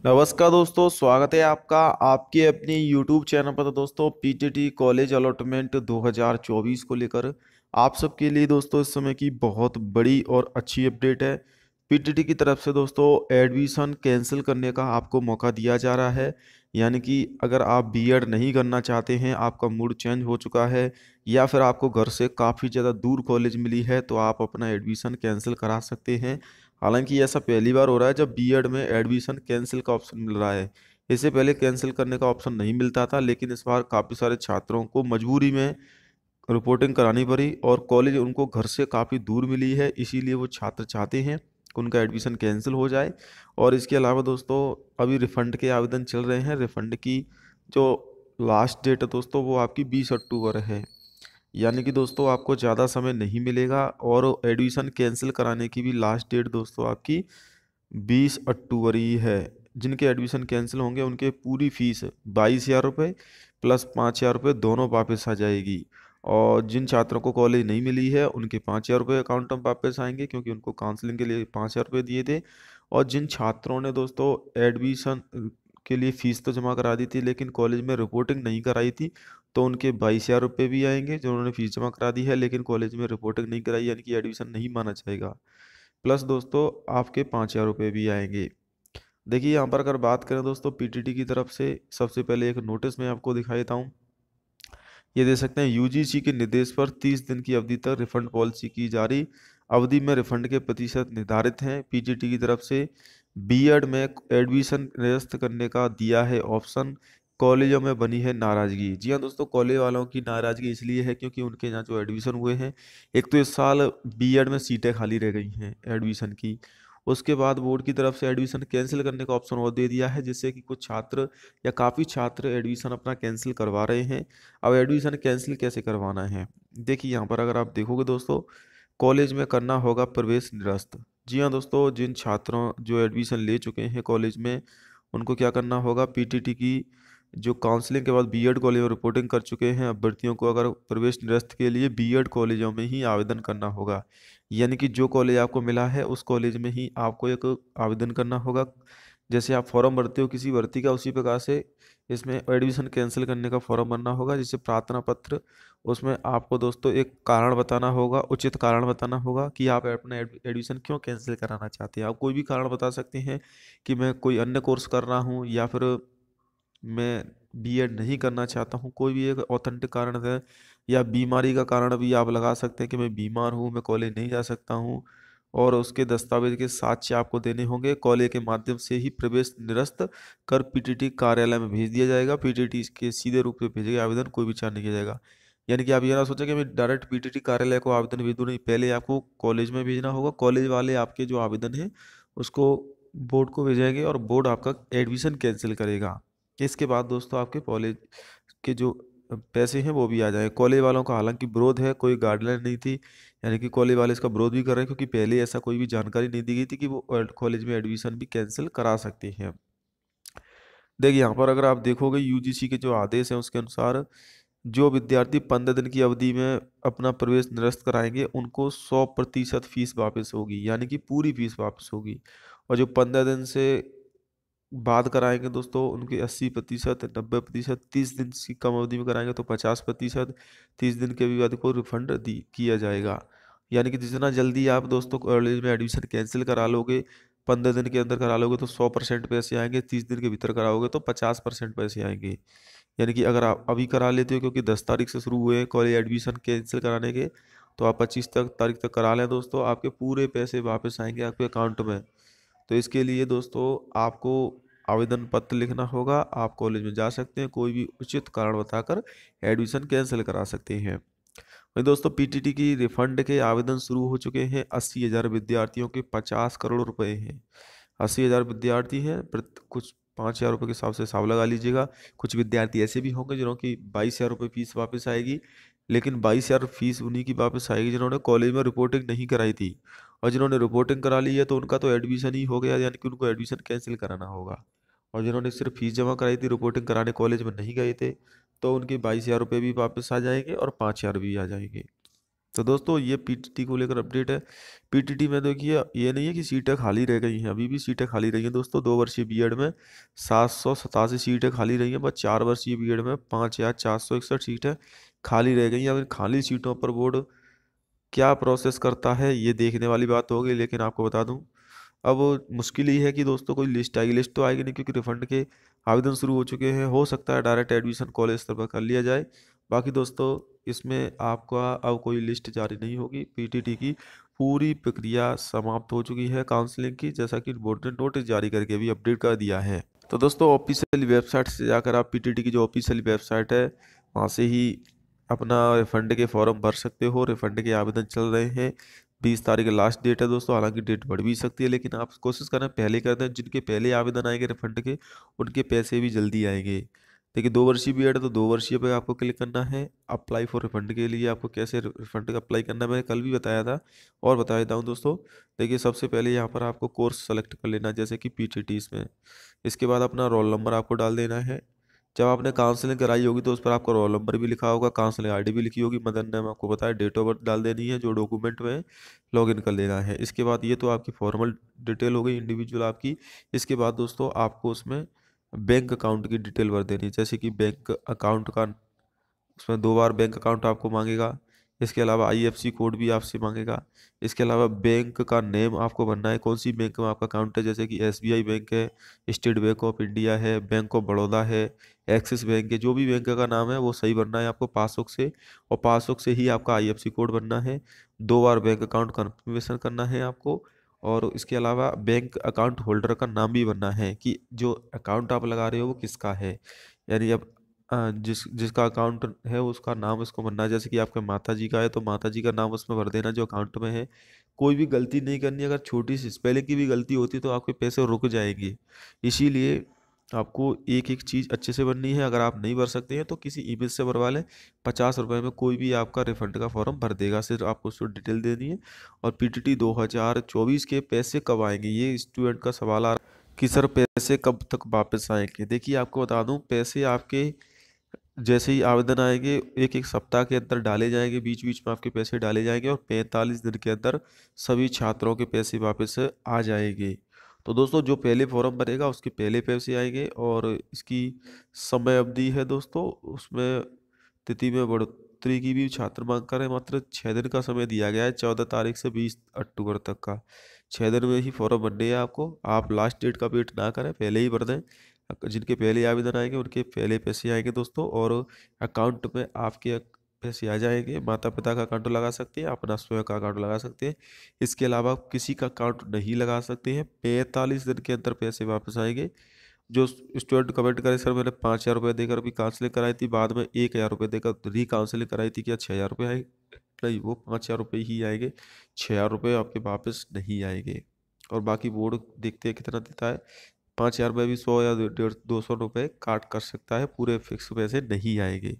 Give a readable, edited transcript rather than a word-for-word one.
नमस्कार दोस्तों, स्वागत है आपका आपके अपने YouTube चैनल पर। तो दोस्तों, पीटीटी कॉलेज अलॉटमेंट 2024 को लेकर आप सबके लिए दोस्तों इस समय की बहुत बड़ी और अच्छी अपडेट है। पीटीटी की तरफ से दोस्तों एडमिशन कैंसिल करने का आपको मौका दिया जा रहा है। यानी कि अगर आप बीएड नहीं करना चाहते हैं, आपका मूड चेंज हो चुका है या फिर आपको घर से काफ़ी ज़्यादा दूर कॉलेज मिली है, तो आप अपना एडमिशन कैंसिल करा सकते हैं। हालांकि ऐसा पहली बार हो रहा है जब बीएड में एडमिशन कैंसिल का ऑप्शन मिल रहा है। इससे पहले कैंसिल करने का ऑप्शन नहीं मिलता था, लेकिन इस बार काफ़ी सारे छात्रों को मजबूरी में रिपोर्टिंग करानी पड़ी और कॉलेज उनको घर से काफ़ी दूर मिली है, इसीलिए वो छात्र चाहते हैं कि उनका एडमिशन कैंसिल हो जाए। और इसके अलावा दोस्तों अभी रिफ़ंड के आवेदन चल रहे हैं। रिफ़ंड की जो लास्ट डेट है दोस्तों वो आपकी 20 अक्टूबर है। यानी कि दोस्तों आपको ज़्यादा समय नहीं मिलेगा और एडमिशन कैंसिल कराने की भी लास्ट डेट दोस्तों आपकी 20 अक्टूबर ही है। जिनके एडमिशन कैंसिल होंगे उनके पूरी फीस 22,000 रुपये प्लस 5,000 रुपये दोनों वापस आ जाएगी। और जिन छात्रों को कॉलेज नहीं मिली है उनके 5,000 रुपये अकाउंट में वापस आएंगे, क्योंकि उनको काउंसलिंग के लिए 5,000 रुपये दिए थे। और जिन छात्रों ने दोस्तों एडमिशन के लिए फ़ीस तो जमा करा दी थी लेकिन कॉलेज में रिपोर्टिंग नहीं कराई थी, तो उनके 22,000 रुपये भी आएंगे। जिन्होंने फ़ीस जमा करा दी है लेकिन कॉलेज में रिपोर्टिंग नहीं कराई, यानी कि एडमिशन नहीं माना जाएगा। प्लस दोस्तों आपके 5,000 रुपये भी आएंगे। देखिए यहाँ पर अगर बात करें दोस्तों पीटीटी की तरफ से, सबसे पहले एक नोटिस मैं आपको दिखा देता हूँ। ये दे सकते हैं, यूजीसी के निर्देश पर 30 दिन की अवधि तक रिफंड पॉलिसी की जारी। अवधि में रिफंड के प्रतिशत निर्धारित हैं। पीजीटी की तरफ से बीएड में एडमिशन निरस्त करने का दिया है ऑप्शन। कॉलेजों में बनी है नाराजगी। जी हाँ दोस्तों, कॉलेज वालों की नाराजगी इसलिए है क्योंकि उनके यहाँ जो एडमिशन हुए हैं, एक तो इस साल बीएड में सीटें खाली रह गई हैं एडमिशन की। उसके बाद बोर्ड की तरफ से एडमिशन कैंसिल करने का ऑप्शन और दे दिया है, जिससे कि कुछ छात्र या काफ़ी छात्र एडमिशन अपना कैंसिल करवा रहे हैं। अब एडमिशन कैंसिल कैसे करवाना है, देखिए यहाँ पर अगर आप देखोगे दोस्तों, कॉलेज में करना होगा प्रवेश निरस्त। जी हाँ दोस्तों, जिन छात्रों जो एडमिशन ले चुके हैं कॉलेज में, उनको क्या करना होगा, पीटीटी की जो काउंसलिंग के बाद बीएड कॉलेज में रिपोर्टिंग कर चुके हैं अभ्यर्थियों को अगर प्रवेश निरस्त के लिए बीएड कॉलेजों में ही आवेदन करना होगा। यानी कि जो कॉलेज आपको मिला है उस कॉलेज में ही आपको एक आवेदन करना होगा। जैसे आप फॉर्म भरते हो किसी भर्ती का, उसी प्रकार से इसमें एडमिशन कैंसिल करने का फॉर्म भरना होगा, जिससे प्रार्थना पत्र, उसमें आपको दोस्तों एक कारण बताना होगा, उचित कारण बताना होगा कि आप अपना एडमिशन क्यों कैंसिल कराना चाहते हैं। आप कोई भी कारण बता सकते हैं कि मैं कोई अन्य कोर्स कर रहा हूँ या फिर मैं बीएड नहीं करना चाहता हूँ, कोई भी एक ऑथेंटिक कारण है। या बीमारी का कारण भी आप लगा सकते हैं कि मैं बीमार हूँ, मैं कॉलेज नहीं जा सकता हूँ। और उसके दस्तावेज के साक्ष्य आपको देने होंगे। कॉलेज के माध्यम से ही प्रवेश निरस्त कर पीटीटी कार्यालय में भेज दिया जाएगा। पीटीटी के सीधे रूप से भेजेगा आवेदन, कोई विचार नहीं किया जाएगा। यानी कि आप ये ना सोचें कि मैं डायरेक्ट पीटीटी कार्यालय को आवेदन भेज दूँ, नहीं, पहले आपको कॉलेज में भेजना होगा। कॉलेज वाले आपके जो आवेदन है उसको बोर्ड को भेजेंगे और बोर्ड आपका एडमिशन कैंसिल करेगा। इसके बाद दोस्तों आपके कॉलेज के जो पैसे हैं वो भी आ जाए। कॉलेज वालों का हालांकि विरोध है, कोई गाइडलाइन नहीं थी, यानी कि कॉलेज वाले इसका विरोध भी कर रहे हैं क्योंकि पहले ऐसा कोई भी जानकारी नहीं दी गई थी कि वो कॉलेज में एडमिशन भी कैंसिल करा सकते हैं। देखिए यहाँ पर अगर आप देखोगे यूजीसी के जो आदेश हैं उसके अनुसार जो विद्यार्थी 15 दिन की अवधि में अपना प्रवेश निरस्त कराएंगे उनको 100% फीस वापस होगी, यानी कि पूरी फीस वापस होगी। और जो 15 दिन से बाद कराएंगे दोस्तों उनकी 80%, 90%, 30 दिन की कम अवधि में कराएंगे तो 50%, 30 दिन के भी बाद को रिफंड दी किया जाएगा। यानी कि जितना जल्दी आप दोस्तों कॉलेज में एडमिशन कैंसिल करा लोगे, 15 दिन के अंदर करा लोगे तो 100% पैसे आएंगे, 30 दिन के भीतर कराओगे तो 50% पैसे आएंगे। यानी कि अगर आप अभी करा लेते हो, क्योंकि 10 तारीख से शुरू हुए हैं कॉलेज एडमिशन कैंसिल कराने के, तो आप 25 तारीख तक करा लें दोस्तों, आपके पूरे पैसे वापस आएंगे आपके अकाउंट में। तो इसके लिए दोस्तों आपको आवेदन पत्र लिखना होगा। आप कॉलेज में जा सकते हैं, कोई भी उचित कारण बताकर एडमिशन कैंसिल करा सकते हैं। वहीं दोस्तों पीटीटी की रिफंड के आवेदन शुरू हो चुके हैं। 80,000 विद्यार्थियों के 50 करोड़ रुपए हैं। 80,000 विद्यार्थी हैं, कुछ 5,000 रुपये के हिसाब लगा लीजिएगा। कुछ विद्यार्थी ऐसे भी होंगे जिन्हों की 22,000 रुपये फीस वापस आएगी, लेकिन 22,000 फीस उन्हीं की वापस आएगी जिन्होंने कॉलेज में रिपोर्टिंग नहीं कराई थी। और जिन्होंने रिपोर्टिंग करा ली है तो उनका तो एडमिशन ही हो गया, यानी कि उनको एडमिशन कैंसिल कराना होगा। और जिन्होंने सिर्फ फीस जमा कराई थी, रिपोर्टिंग कराने कॉलेज में नहीं गए थे, तो उनके 22,000 रुपये भी वापस आ जाएंगे और 5,000 भी आ जाएंगे। तो दोस्तों ये पीटीटी को लेकर अपडेट है। पीटीटी में देखिए ये नहीं है कि सीटें खाली रह गई हैं, अभी भी सीटें खाली रही हैं दोस्तों। 2 वर्षीय बीएड में 787 सीटें खाली रही हैं, बस 4 वर्षीय बीएड में 5461 सीटें खाली रह गई हैं। अब इन खाली सीटों पर बोर्ड क्या प्रोसेस करता है ये देखने वाली बात होगी, लेकिन आपको बता दूं अब मुश्किल ही है कि दोस्तों कोई लिस्ट आएगी। लिस्ट तो आएगी नहीं क्योंकि रिफंड के आवेदन शुरू हो चुके हैं। हो सकता है डायरेक्ट एडमिशन कॉलेज स्तर पर कर लिया जाए। बाकी दोस्तों इसमें आपका अब कोई लिस्ट जारी नहीं होगी। पीटीटी की पूरी प्रक्रिया समाप्त हो चुकी है काउंसलिंग की, जैसा कि बोर्ड ने नोटिस जारी करके भी अपडेट कर दिया है। तो दोस्तों ऑफिशियल वेबसाइट से जाकर आप पीटीटी की जो ऑफिशियल वेबसाइट है वहाँ से ही अपना रिफंड के फॉर्म भर सकते हो। रिफंड के आवेदन चल रहे हैं, 20 तारीख लास्ट डेट है दोस्तों। हालांकि डेट बढ़ भी सकती है, लेकिन आप कोशिश करें पहले कर दें। जिनके पहले आवेदन आएंगे रिफंड के उनके पैसे भी जल्दी आएंगे। देखिए 2 वर्षीय बीएड है तो 2 वर्षीय पे आपको क्लिक करना है। अप्लाई फॉर रिफंड के लिए आपको कैसे रिफंड का अप्लाई करना है मैंने कल भी बताया था और बता देता हूँ दोस्तों। देखिए सबसे पहले यहाँ पर आपको कोर्स सेलेक्ट कर लेना है, जैसे कि पीटीटी इसमें। इसके बाद अपना रोल नंबर आपको डाल देना है। जब आपने काउंसलिंग कराई होगी तो उस पर आपका रोल नंबर भी लिखा होगा, काउंसलिंग आईडी भी लिखी होगी, मदर नेम आपको बताया, डेट ऑफ बर्थ डाल देनी है जो डॉक्यूमेंट में लॉगिन कर लेना है। इसके बाद ये तो आपकी फॉर्मल डिटेल हो गई इंडिविजुअल आपकी। इसके बाद दोस्तों आपको उसमें बैंक अकाउंट की डिटेल भर देनी है, जैसे कि बैंक अकाउंट का उसमें 2 बार बैंक अकाउंट आपको मांगेगा। इसके अलावा आईएफएससी कोड भी आपसे मांगेगा। इसके अलावा बैंक का नेम आपको भरना है, कौन सी बैंक में आपका अकाउंट है, जैसे कि एसबीआई बैंक है, स्टेट बैंक ऑफ इंडिया है, बैंक ऑफ बड़ौदा है, एक्सिस बैंक है। जो भी बैंक का नाम है वो सही भरना है आपको पासबुक से, और पासबुक से ही आपका आईएफएससी कोड बनना है। 2 बार बैंक अकाउंट कन्फर्मेशन करना है आपको। और इसके अलावा बैंक अकाउंट होल्डर का नाम भी भरना है कि जो अकाउंट आप लगा रहे हो वो किसका है। यानी अब जिसका अकाउंट है उसका नाम उसको भरना है। जैसे कि आपके माता जी का है तो माता जी का नाम उसमें भर देना जो अकाउंट में है। कोई भी गलती नहीं करनी, अगर छोटी सी स्पेलिंग की भी गलती होती तो आपके पैसे रुक जाएंगे। इसीलिए आपको एक एक चीज़ अच्छे से भरनी है। अगर आप नहीं भर सकते हैं तो किसी ईमेल से भरवा लें, 50 रुपये में कोई भी आपका रिफंड का फॉर्म भर देगा। सिर्फ आपको उसको डिटेल देनी है। और पीटीटी 2024 के पैसे कब आएंगे, ये स्टूडेंट का सवाल आ रहा है कि सर पैसे कब तक वापस आएंगे। देखिए आपको बता दूं पैसे आपके जैसे ही आवेदन आएंगे एक एक सप्ताह के अंदर डाले जाएंगे, बीच बीच में आपके पैसे डाले जाएंगे और 45 दिन के अंदर सभी छात्रों के पैसे वापस आ जाएंगे। तो दोस्तों जो पहले फॉर्म भरेगा उसके पहले पैसे आएंगे। और इसकी समय अवधि है दोस्तों, उसमें तिथि में बढ़ोतरी की भी छात्र मांग कर मात्र 6 दिन का समय दिया गया है, 14 तारीख से 20 अक्टूबर तक का। 6 दिन में ही फॉर्म भरने हैं आपको। आप लास्ट डेट का वेट ना करें, पहले ही भर दें। जिनके पहले आवेदन आएंगे उनके पहले पैसे आएंगे दोस्तों। और अकाउंट में आपके पैसे आ जाएंगे। माता पिता का अकाउंट लगा सकते हैं, अपना स्वयं का अकाउंट लगा सकते हैं। इसके अलावा किसी का अकाउंट नहीं लगा सकते हैं। 45 दिन के अंदर पैसे वापस आएंगे। जो स्टूडेंट कमेंट करे सर मैंने 5,000 रुपये देकर भी काउंसलिंग कराई थी, बाद में 1,000 रुपये देकर री काउंसलिंग कराई थी, क्या 6,000 रुपये आए? नहीं, वो 5,000 रुपये ही आएंगे। 6,000 रुपये आपके वापस नहीं आएंगे। और बाकी बोर्ड देखते हैं कितना देता है। 5,000 में भी 100 या 150 200 रुपये काट कर सकता है, पूरे फिक्स पैसे नहीं आएंगे।